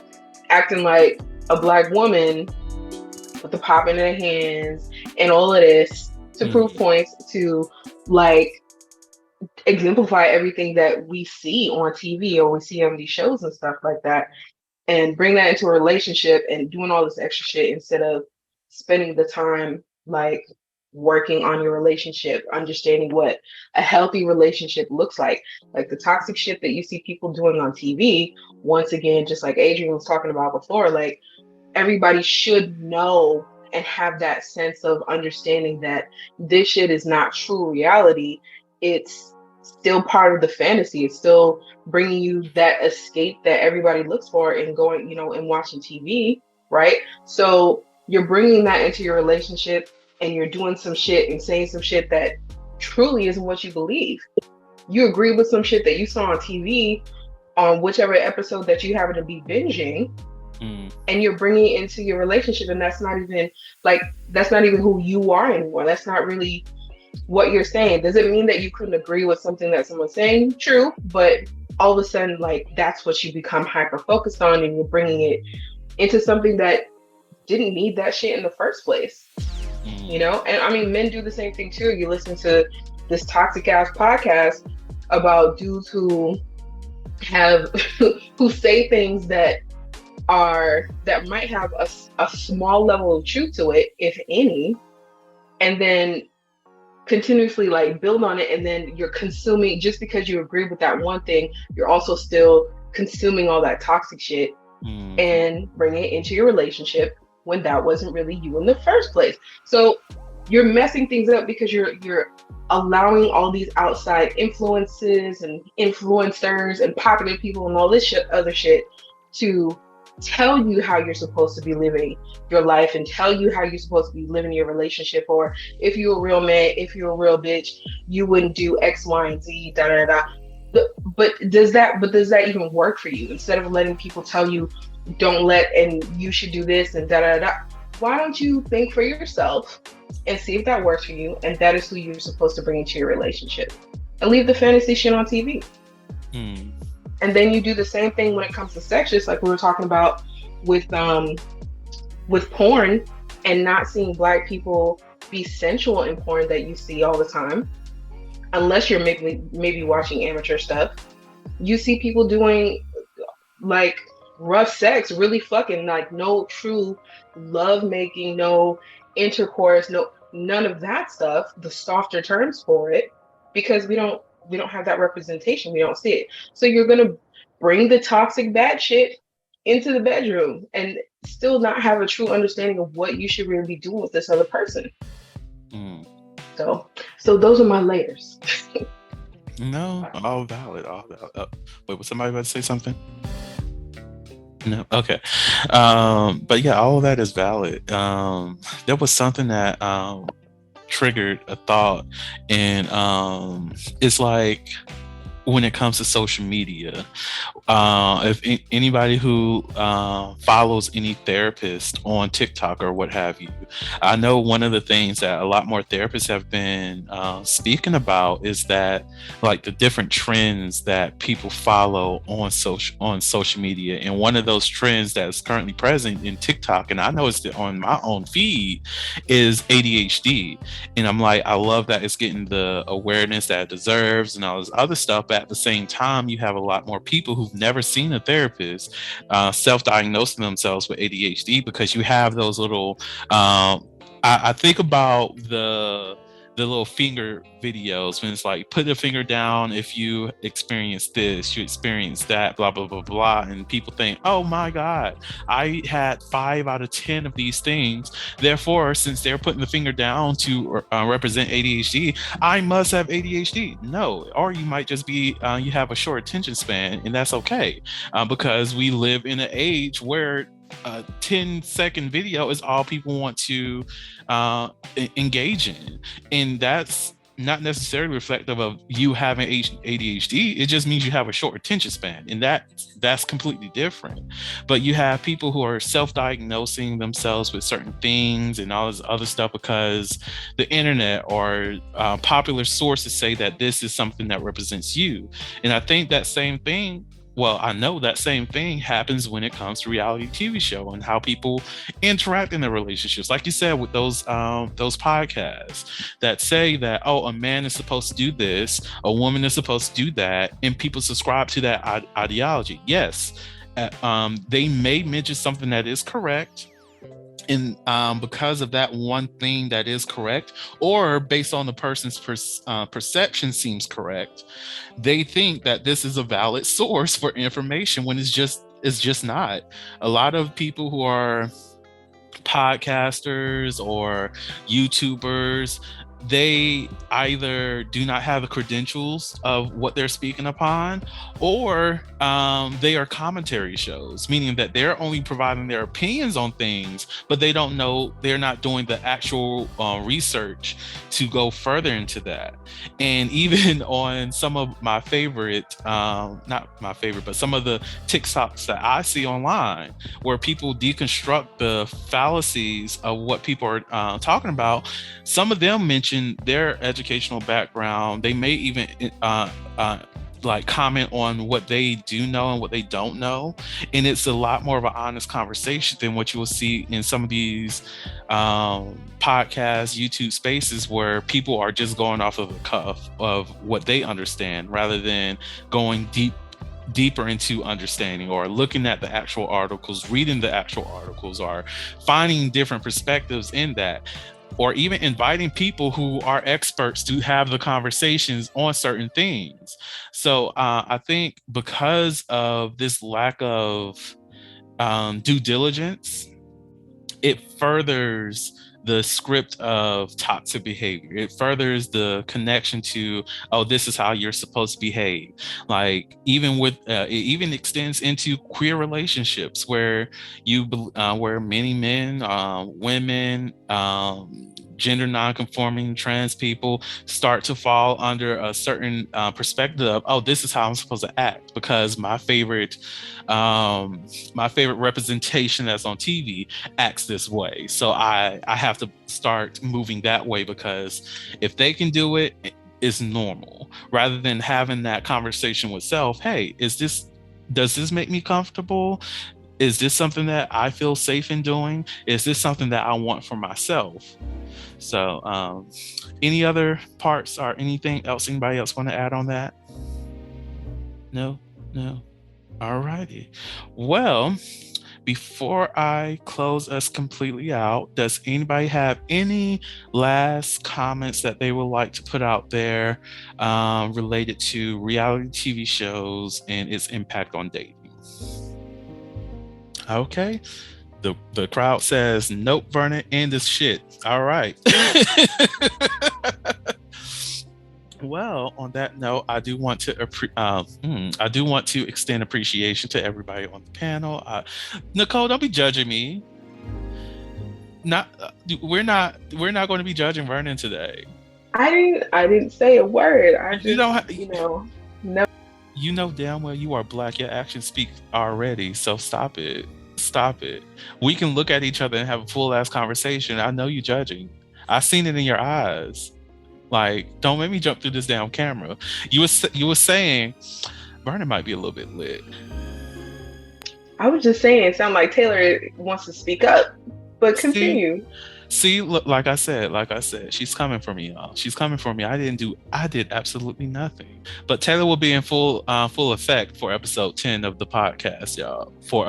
acting like a Black woman with the pop in their hands and all of this to prove points, to like exemplify everything that we see on TV or we see on these shows and stuff like that, and bring that into a relationship and doing all this extra shit instead of spending the time like working on your relationship, understanding what a healthy relationship looks like the toxic shit that you see people doing on TV. Once again, just like Adrian was talking about before, like everybody should know and have that sense of understanding that this shit is not true reality. It's still part of the fantasy. It's still bringing you that escape that everybody looks for in going, and watching TV, right? So you're bringing that into your relationship, and you're doing some shit and saying some shit that truly isn't what you believe. You agree with some shit that you saw on TV on whichever episode that you happen to be binging, and you're bringing it into your relationship, and that's not even who you are anymore. That's not really what you're saying. Does it mean that you couldn't agree with something that someone's saying? True, but all of a sudden, like, that's what you become hyper focused on, and you're bringing it into something that didn't need that shit in the first place. And I mean, men do the same thing too. You listen to this toxic ass podcast about dudes who say things that might have a small level of truth to it, if any, and then continuously like build on it, and then you're consuming, just because you agree with that one thing, you're also still consuming all that toxic shit and bringing it into your relationship when that wasn't really you in the first place. So you're messing things up because you're allowing all these outside influences and influencers and popular people and all this other shit to tell you how you're supposed to be living your life and tell you how you're supposed to be living your relationship. Or if you're a real man, if you're a real bitch, you wouldn't do X, Y, and Z, da da da. But does that even work for you? Instead of letting people tell you and you should do this and da da da, why don't you think for yourself and see if that works for you, and that is who you're supposed to bring into your relationship, and leave the fantasy shit on TV. And then you do the same thing when it comes to sex, just like we were talking about with porn, and not seeing Black people be sensual in porn that you see all the time, unless you're maybe watching amateur stuff. You see people doing like rough sex, really fucking, like no true love making, no intercourse, none of that stuff, the softer terms for it, because we don't have that representation. We don't see it. So you're going to bring the toxic bad shit into the bedroom and still not have a true understanding of what you should really be doing with this other person. So those are my layers. No, all valid. Wait, was somebody about to say something? No, okay. But yeah, all of that is valid. There was something that triggered a thought, and it's like, when it comes to social media, if anybody who follows any therapist on TikTok or what have you, I know one of the things that a lot more therapists have been speaking about is that, like, the different trends that people follow on social media, and one of those trends that's currently present in TikTok, and I noticed it on my own feed, is ADHD. And I'm like, I love that it's getting the awareness that it deserves and all this other stuff. But at the same time, you have a lot more people who've never seen a therapist self-diagnosing themselves with ADHD, because you have those little I think about the little finger videos when it's like, put a finger down if you experience this, you experience that, blah blah blah blah, and people think, oh my god, I had 5 out of 10 of these things, therefore since they're putting the finger down to represent ADHD, I must have ADHD. No, or you might just be you have a short attention span, and that's okay, because we live in an age where a 10-second video is all people want to engage in, and that's not necessarily reflective of you having ADHD. It just means you have a short attention span, and that's completely different. But you have people who are self-diagnosing themselves with certain things and all this other stuff because the internet or popular sources say that this is something that represents you. And I think that same thing, well, I know that same thing happens when it comes to reality TV show and how people interact in their relationships. Like you said, with those podcasts that say that, oh, a man is supposed to do this, a woman is supposed to do that, and people subscribe to that ideology. Yes, they may mention something that is correct, And because of that one thing that is correct, or based on the person's perception seems correct, they think that this is a valid source for information when it's just not. A lot of people who are podcasters or YouTubers, they either do not have the credentials of what they're speaking upon, or they are commentary shows, meaning that they're only providing their opinions on things, but they don't know, they're not doing the actual research to go further into that. And even on some of my favorite, not my favorite, but some of the TikToks that I see online, where people deconstruct the fallacies of what people are talking about, some of them mention their educational background. They may even like comment on what they do know and what they don't know, and it's a lot more of an honest conversation than what you will see in some of these podcasts, YouTube spaces, where people are just going off of the cuff of what they understand rather than going deeper into understanding, or looking at the actual articles, reading the actual articles, or finding different perspectives in that, or even inviting people who are experts to have the conversations on certain things. So I think because of this lack of due diligence, it furthers the script of toxic behavior. It furthers the connection to, oh, this is how you're supposed to behave. Like even with, it even extends into queer relationships where where many men, women, gender non-conforming trans people start to fall under a certain perspective of, oh, this is how I'm supposed to act because my favorite representation that's on TV acts this way. So I have to start moving that way because if they can do it, it's normal. Rather than having that conversation with self, hey, does this make me comfortable? Is this something that I feel safe in doing? Is this something that I want for myself? So any other parts or anything else anybody else want to add on that? No. All righty. Well, before I close us completely out, does anybody have any last comments that they would like to put out there related to reality TV shows and its impact on dating? Okay. The crowd says, nope, Vernon, end this shit. All right. Well, on that note, I do want to extend appreciation to everybody on the panel. Nicole, don't be judging me. We're not going to be judging Vernon today. I didn't say a word. No. You know damn well you are Black. Your actions speak already. So stop it. We can look at each other and have a full ass conversation. I know you judging. I seen it in your eyes. Like, don't make me jump through this damn camera. You were saying Vernon might be a little bit lit. I was just saying, it sounds like Taylor wants to speak up, but continue. See, look, like I said, she's coming for me, y'all. She's coming for me. I did absolutely nothing. But Taylor will be in full effect for episode 10 of the podcast, y'all. For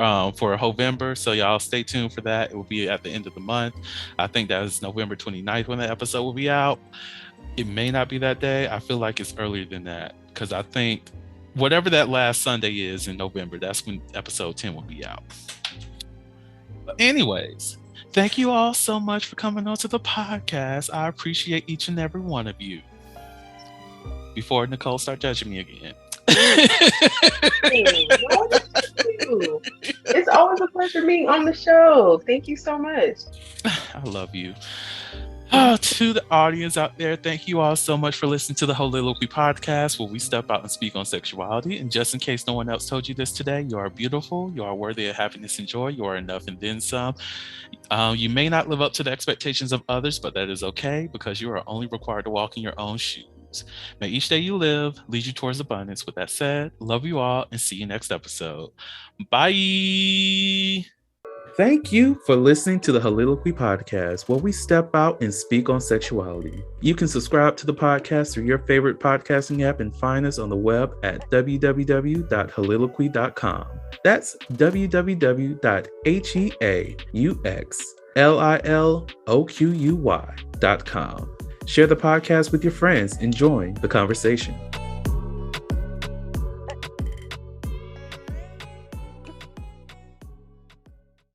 November. So y'all stay tuned for that. It will be at the end of the month. I think that is November 29th when the episode will be out. It may not be that day. I feel like it's earlier than that because I think whatever that last Sunday is in November, that's when episode 10 will be out. But anyways, thank you all so much for coming on to the podcast. I appreciate each and every one of you. Before Nicole start judging me again. It's always a pleasure being on the show. Thank you so much. I love you. To the audience out there, thank you all so much for listening to the Soliloquy podcast, where we step out and speak on sexuality. And just in case no one else told you this today, you are beautiful, you are worthy of happiness and joy, you are enough and then some. You may not live up to the expectations of others, but that is okay because you are only required to walk in your own shoes. May each day you live lead you towards abundance. With that said, love you all and see you next episode. Bye. Thank you for listening to the Soliloquy podcast, where we step out and speak on sexuality. You can subscribe to the podcast through your favorite podcasting app and find us on the web at www.soliloquy.com. That's www.heaux liloquy.com. Share the podcast with your friends and join the conversation.